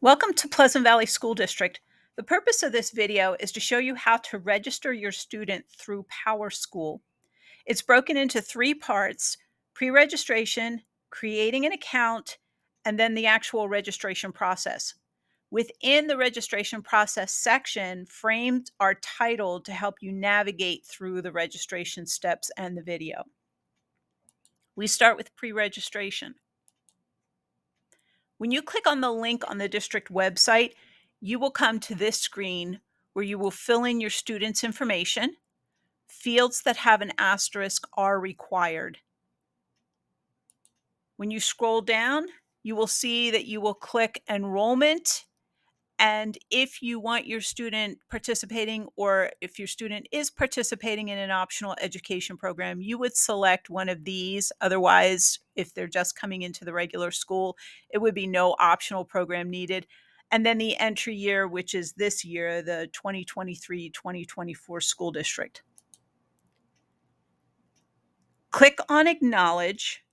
Welcome to Pleasant Valley School District. The purpose of this video is to show you how to register your student through PowerSchool. It's broken into three parts: pre-registration, creating an account, and then the actual registration process. Within the registration process section, frames are titled to help you navigate through the registration steps and the video. We start with pre-registration. When you click on the link on the district website, you will come to this screen where you will fill in your student's information. Fields that have an asterisk are required. When you scroll down, you will see that you will click Enrollment. And if you want your student participating, or if your student is participating in an optional education program, you would select one of these. Otherwise, if they're just coming into the regular school, it would be no optional program needed. And then the entry year, which is this year, the 2023-2024 school district. Click on Acknowledge,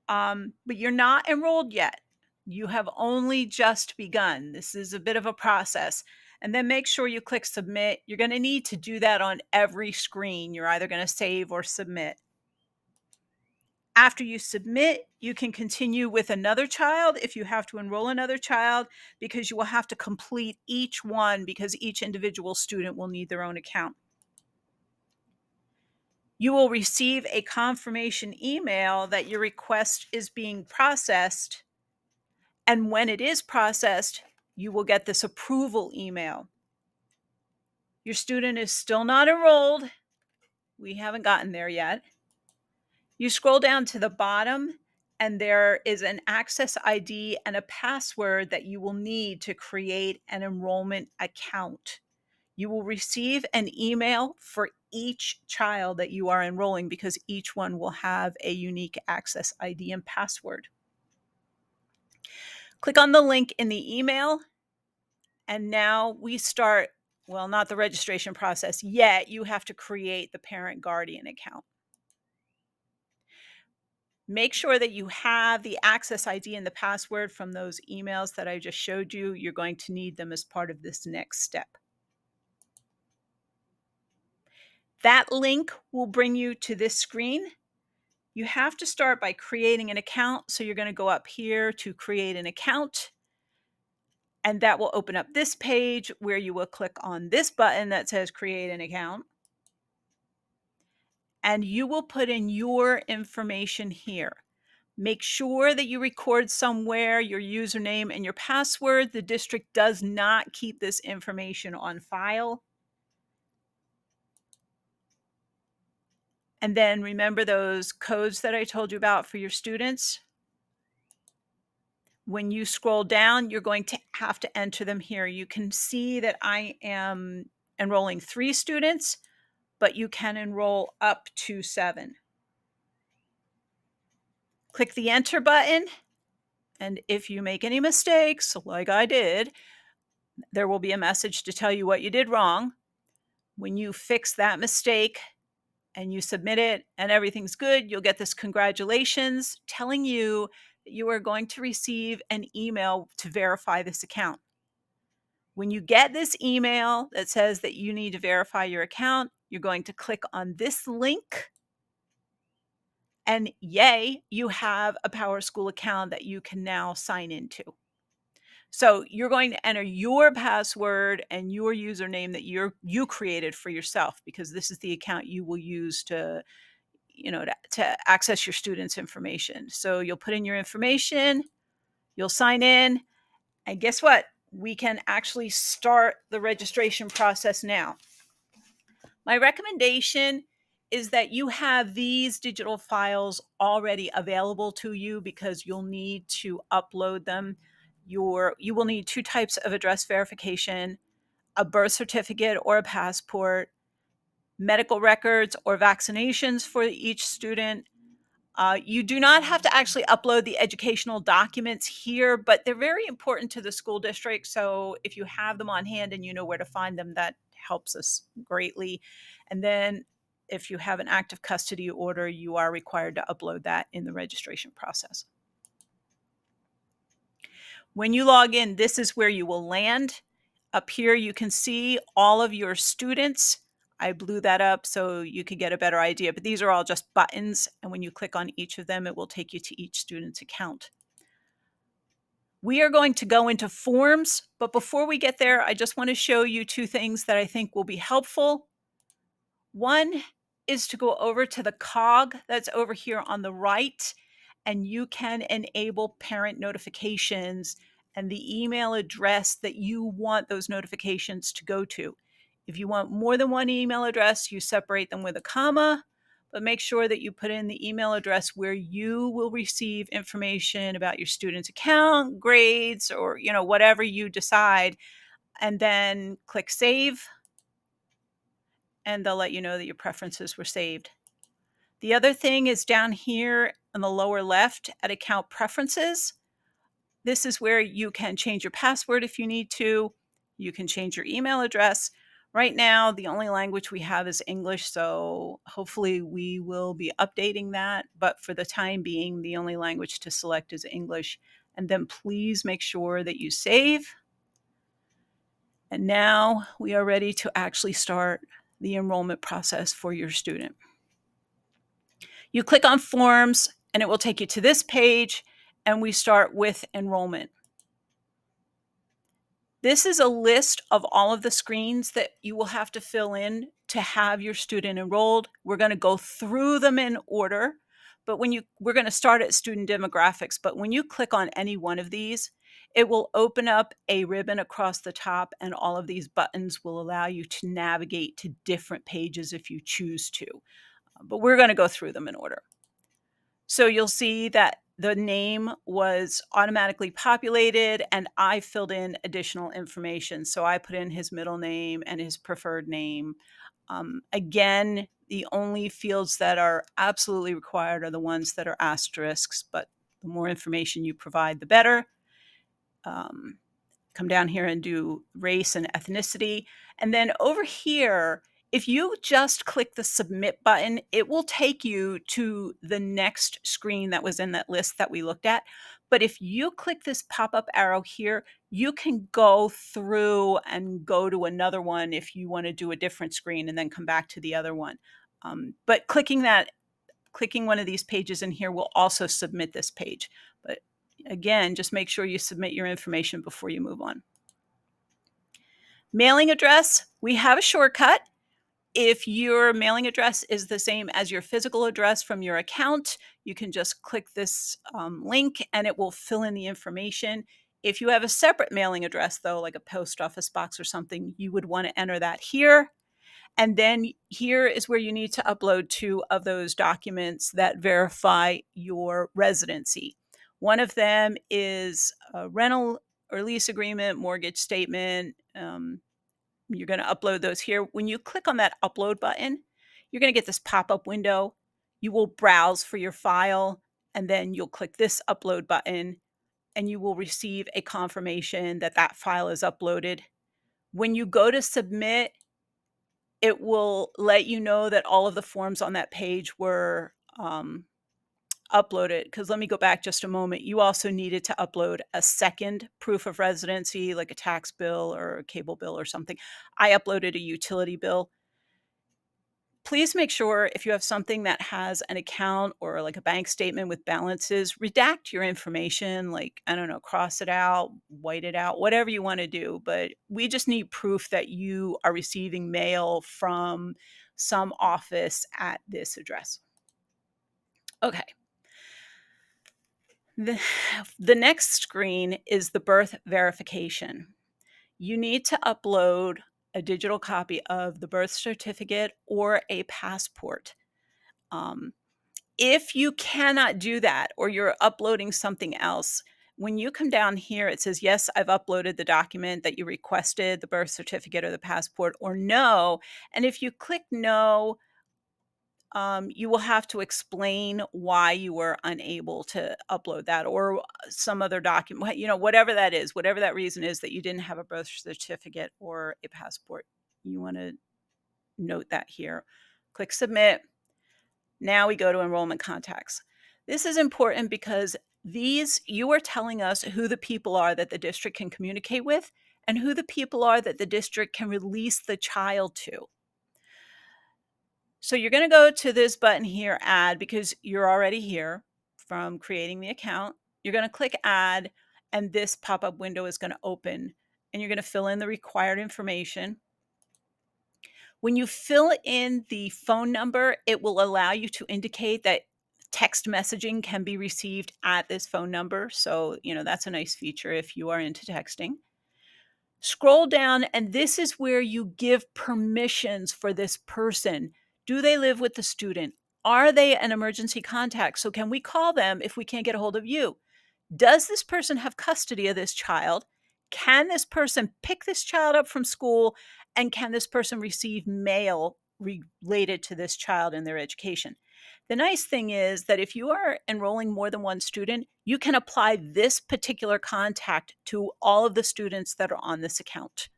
but you're not enrolled yet. You have only just begun. This is a bit of a process. And then make sure you click Submit. You're going to need to do that on every screen. You're either going to save or submit. After you submit, you can continue with another child if you have to enroll another child, because you will have to complete each one, because each individual student will need their own account. You will receive a confirmation email that your request is being processed. And when it is processed, you will get this approval email. Your student is still not enrolled. We haven't gotten there yet. You scroll down to the bottom, and there is an access ID and a password that you will need to create an enrollment account. You will receive an email for each child that you are enrolling, because each one will have a unique access ID and password. Click on the link in the email, and now we start, well, not the registration process yet. You have to create the parent guardian account. Make sure that you have the access ID and the password from those emails that I just showed you. You're going to need them as part of this next step. That link will bring you to this screen. You have to start by creating an account. So you're going to go up here to create an account. And that will open up this page where you will click on this button that says create an account. And you will put in your information here. Make sure that you record somewhere your username and your password. The district does not keep this information on file. And then remember those codes that I told you about for your students. When you scroll down, you're going to have to enter them here. You can see that I am enrolling 3 students, but you can enroll up to 7. Click the enter button, and if you make any mistakes, like I did, there will be a message to tell you what you did wrong. When you fix that mistake and you submit it and everything's good, you'll get this congratulations telling you that you are going to receive an email to verify this account. When you get this email that says that you need to verify your account, you're going to click on this link, and yay, you have a PowerSchool account that you can now sign into. So you're going to enter your password and your username that you created for yourself, because this is the account you will use to access your students' information. So you'll put in your information, you'll sign in, and guess what? We can actually start the registration process now. My recommendation is that you have these digital files already available to you, because you'll need to upload them. You will need 2 types of address verification: a birth certificate or a passport, medical records or vaccinations for each student. You do not have to actually upload the educational documents here, but they're very important to the school district. So if you have them on hand and you know where to find them, that helps us greatly. And then if you have an active custody order, you are required to upload that in the registration process. When you log in, this is where you will land. Up here, you can see all of your students. I blew that up so you could get a better idea, but these are all just buttons, and when you click on each of them, it will take you to each student's account. We are going to go into forms, but before we get there, I just want to show you two things that I think will be helpful. One is to go over to the cog that's over here on the right, and you can enable parent notifications and the email address that you want those notifications to go to. If you want more than one email address, you separate them with a comma, but make sure that you put in the email address where you will receive information about your student's account, grades, or whatever you decide, and then click save, and they'll let you know that your preferences were saved. The other thing is down here on the lower left at account preferences. This is where you can change your password if you need to. You can change your email address. Right now, the only language we have is English, so hopefully we will be updating that. But for the time being, the only language to select is English. And then please make sure that you save. And now we are ready to actually start the enrollment process for your student. You click on forms and it will take you to this page, and we start with enrollment. This is a list of all of the screens that you will have to fill in to have your student enrolled. We're going to go through them in order, but we're going to start at student demographics, but when you click on any one of these, it will open up a ribbon across the top, and all of these buttons will allow you to navigate to different pages if you choose to. But we're going to go through them in order. So you'll see that the name was automatically populated, and I filled in additional information. So I put in his middle name and his preferred name. Again, the only fields that are absolutely required are the ones that are asterisks, but the more information you provide, the better. Come down here and do race and ethnicity. And then over here, if you just click the submit button, it will take you to the next screen that was in that list that we looked at. But if you click this pop-up arrow here, you can go through and go to another one if you want to do a different screen and then come back to the other one. But clicking one of these pages in here will also submit this page. But again, just make sure you submit your information before you move on. Mailing address, we have a shortcut. If your mailing address is the same as your physical address from your account, you can just click this link and it will fill in the information. If you have a separate mailing address, though, like a post office box or something, you would want to enter that here. And then here is where you need to upload 2 of those documents that verify your residency. One of them is a rental or lease agreement, mortgage statement. You're going to upload those here. When you click on that upload button, you're going to get this pop-up window. You will browse for your file, and then you'll click this upload button, and you will receive a confirmation that that file is uploaded. When you go to submit, it will let you know that all of the forms on that page were uploaded. Because let me go back just a moment. You also needed to upload a second proof of residency, like a tax bill or a cable bill or something. I uploaded a utility bill. Please make sure if you have something that has an account or like a bank statement with balances, redact your information, like, I don't know, cross it out, white it out, whatever you want to do. But we just need proof that you are receiving mail from some office at this address. Okay. The next screen is the birth verification. You need to upload a digital copy of the birth certificate or a passport. If you cannot do that, or you're uploading something else, when you come down here, it says, yes, I've uploaded the document that you requested, the birth certificate or the passport, or no. And if you click no, you will have to explain why you were unable to upload that, or some other document, whatever that is, whatever that reason is that you didn't have a birth certificate or a passport. You want to note that here. Click submit. Now we go to enrollment contacts. This is important because You are telling us who the people are that the district can communicate with and who the people are that the district can release the child to. So you're going to go to this button here, add, because you're already here from creating the account. You're going to click add, and this pop-up window is going to open, and you're going to fill in the required information. When you fill in the phone number, it will allow you to indicate that text messaging can be received at this phone number. So, that's a nice feature if you are into texting. Scroll down, and this is where you give permissions for this person. Do they live with the student? Are they an emergency contact? So, can we call them if we can't get a hold of you? Does this person have custody of this child? Can this person pick this child up from school? And can this person receive mail related to this child and their education? The nice thing is that if you are enrolling more than one student, you can apply this particular contact to all of the students that are on this account.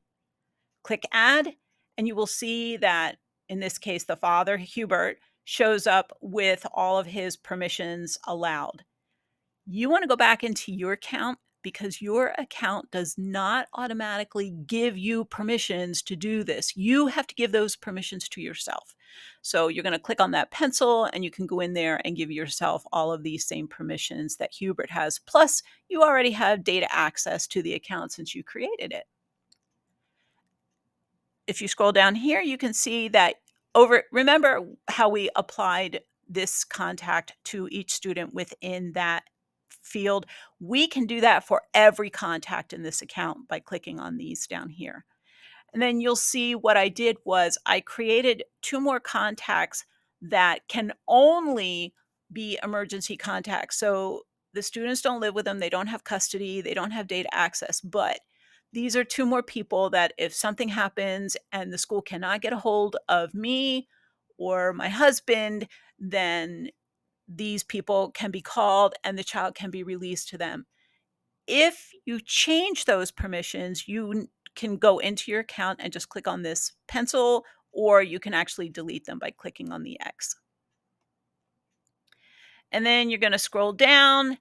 Click add, and you will see that in this case, the father, Hubert, shows up with all of his permissions allowed. You want to go back into your account because your account does not automatically give you permissions to do this. You have to give those permissions to yourself. So you're going to click on that pencil and you can go in there and give yourself all of these same permissions that Hubert has. Plus, you already have data access to the account since you created it. If you scroll down here, you can see that remember how we applied this contact to each student within that field? We can do that for every contact in this account by clicking on these down here. And then you'll see what I did was I created 2 more contacts that can only be emergency contacts. So the students don't live with them, they don't have custody, they don't have data access, but these are 2 more people that if something happens and the school cannot get a hold of me or my husband, then these people can be called and the child can be released to them. If you change those permissions, you can go into your account and just click on this pencil, or you can actually delete them by clicking on the X. And then you're going to scroll down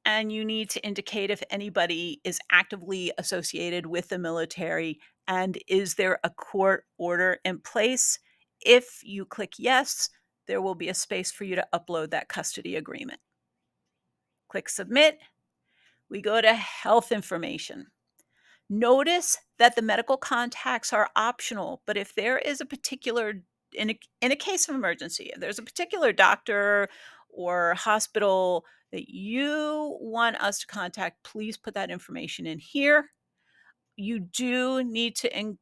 and you need to indicate if anybody is actively associated with the military and is there a court order in place. If you click yes, there will be a space for you to upload that custody agreement. Click submit. We go to health information. Notice that the medical contacts are optional, but if there is a particular in a case of emergency, if there's a particular doctor or hospital that you want us to contact, please put that information in here. You do need to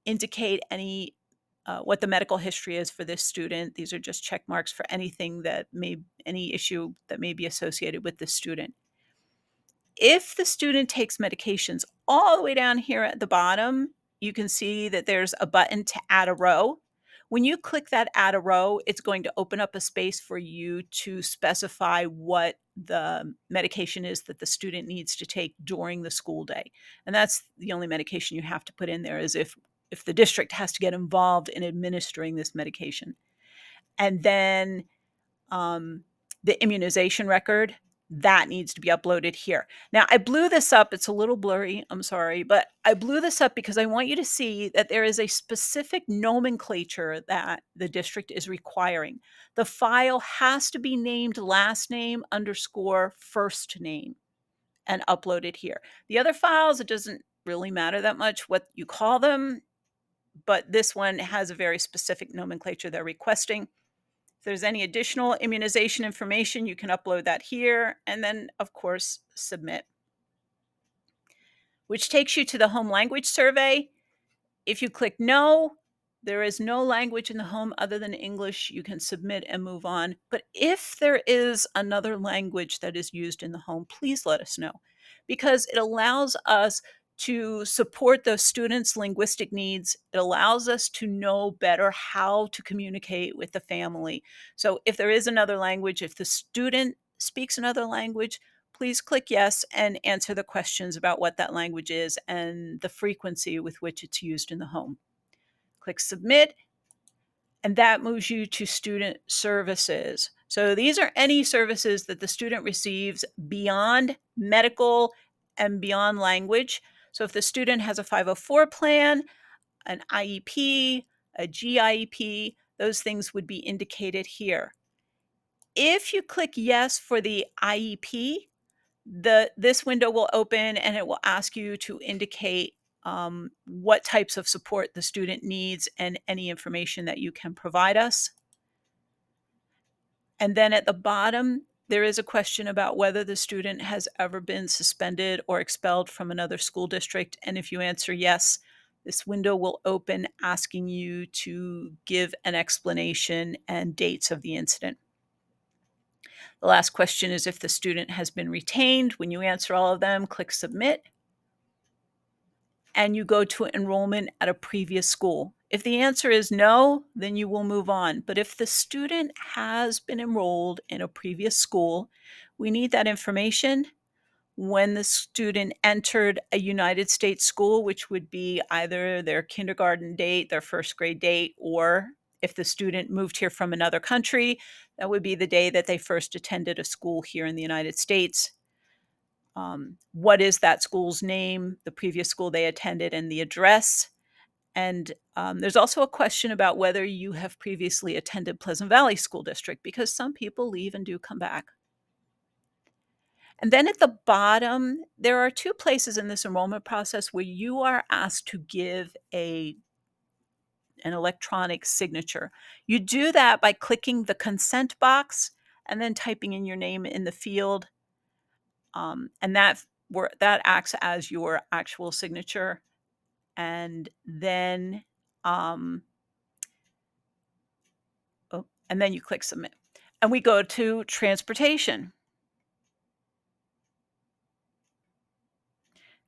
indicate any what the medical history is for this student. These are just check marks for any issue that may be associated with this student. If the student takes medications, all the way down here at the bottom, you can see that there's a button to add a row. When you click that add a row, it's going to open up a space for you to specify what the medication is that the student needs to take during the school day. And that's the only medication you have to put in there is if the district has to get involved in administering this medication. And then the immunization record, that needs to be uploaded here. Now, I blew this up. It's a little blurry. I'm sorry, but I blew this up because I want you to see that there is a specific nomenclature that the district is requiring. The file has to be named last name underscore first name and uploaded here. The other files, it doesn't really matter that much what you call them, but this one has a very specific nomenclature they're requesting. If there's any additional immunization information, you can upload that here, and then, of course, submit. Which takes you to the home language survey. If you click no, there is no language in the home other than English. You can submit and move on. But if there is another language that is used in the home, please let us know because it allows us to support those students' linguistic needs. It allows us to know better how to communicate with the family. So if there is another language, if the student speaks another language, please click yes and answer the questions about what that language is and the frequency with which it's used in the home. Click submit, and that moves you to student services. So these are any services that the student receives beyond medical and beyond language. So if the student has a 504 plan, an IEP, a GIEP, those things would be indicated here. If you click yes for the IEP, this window will open and it will ask you to indicate what types of support the student needs and any information that you can provide us. And then at the bottom, there is a question about whether the student has ever been suspended or expelled from another school district. And if you answer yes, this window will open asking you to give an explanation and dates of the incident. The last question is if the student has been retained. When you answer all of them, click submit and you go to enrollment at a previous school. If the answer is no, then you will move on. But if the student has been enrolled in a previous school, we need that information when the student entered a United States school, which would be either their kindergarten date, their first grade date, or if the student moved here from another country, that would be the day that they first attended a school here in the United States. What is that school's name, the previous school they attended, and the address. And there's also a question about whether you have previously attended Pleasant Valley School District, because some people leave and do come back. And then at the bottom, there are two places in this enrollment process where you are asked to give an electronic signature. You do that by clicking the consent box and then typing in your name in the field. And that acts as your actual signature. And then and then you click submit. And we go to transportation.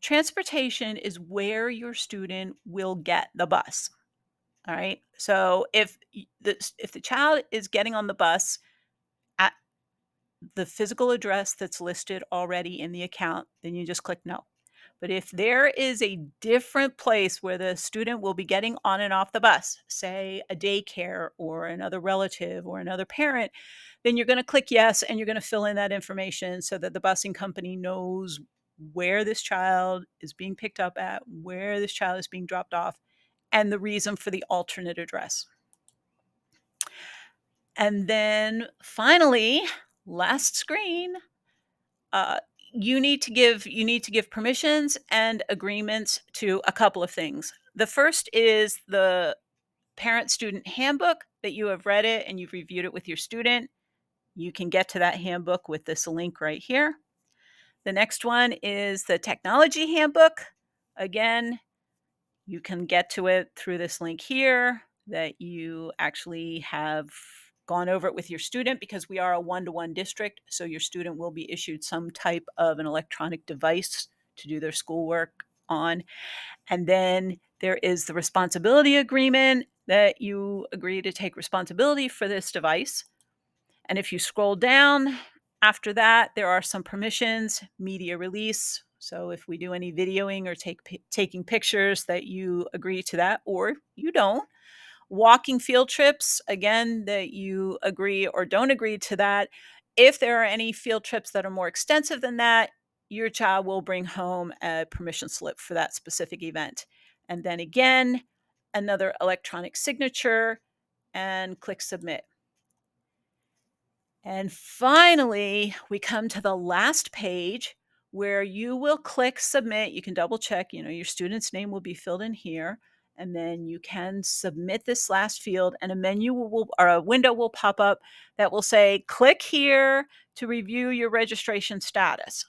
Transportation is where your student will get the bus. All right. So if the child is getting on the bus at the physical address that's listed already in the account, then you just click no. But if there is a different place where the student will be getting on and off the bus, say a daycare or another relative or another parent, then you're going to click yes and you're going to fill in that information so that the busing company knows where this child is being picked up at, where this child is being dropped off, and the reason for the alternate address. And then finally, last screen, uh, you need to give permissions and agreements to a couple of things. The first is the parent student handbook, that you have read it and you've reviewed it with your student. You can get to that handbook with this link right here. The next one is the technology handbook. Again, you can get to it through this link here, that you actually have gone over it with your student, because we are a one-to-one district. So your student will be issued some type of an electronic device to do their schoolwork on. And then there is the responsibility agreement, that you agree to take responsibility for this device. And if you scroll down after that, there are some permissions, media release. So if we do any videoing or taking pictures, that you agree to that, or you don't. Walking field trips, again, that you agree or don't agree to that. If there are any field trips that are more extensive than that, your child will bring home a permission slip for that specific event. And then again, another electronic signature, and click submit. And finally, we come to the last page where you will click submit. You can double check, your student's name will be filled in here. And then you can submit this last field, and a menu or a window will pop up that will say, click here to review your registration status.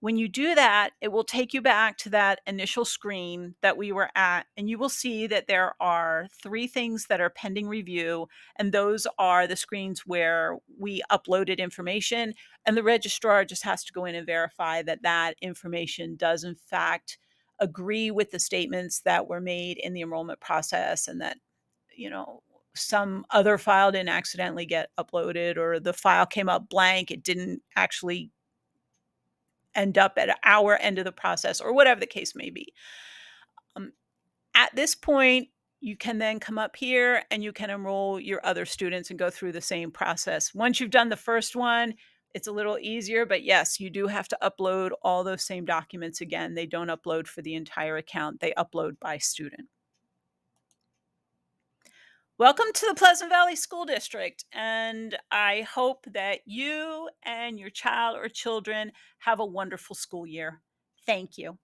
When you do that, it will take you back to that initial screen that we were at, and you will see that there are 3 things that are pending review, and those are the screens where we uploaded information, and the registrar just has to go in and verify that that information does in fact agree with the statements that were made in the enrollment process, and that, some other file didn't accidentally get uploaded, or the file came up blank, it didn't actually end up at our end of the process, or whatever the case may be. At this point, You can then come up here and you can enroll your other students and go through the same process. Once you've done the first one, it's a little easier, but yes, you do have to upload all those same documents again. They don't upload for the entire account, they upload by student. Welcome to the Pleasant Valley School District, and I hope that you and your child or children have a wonderful school year. Thank you.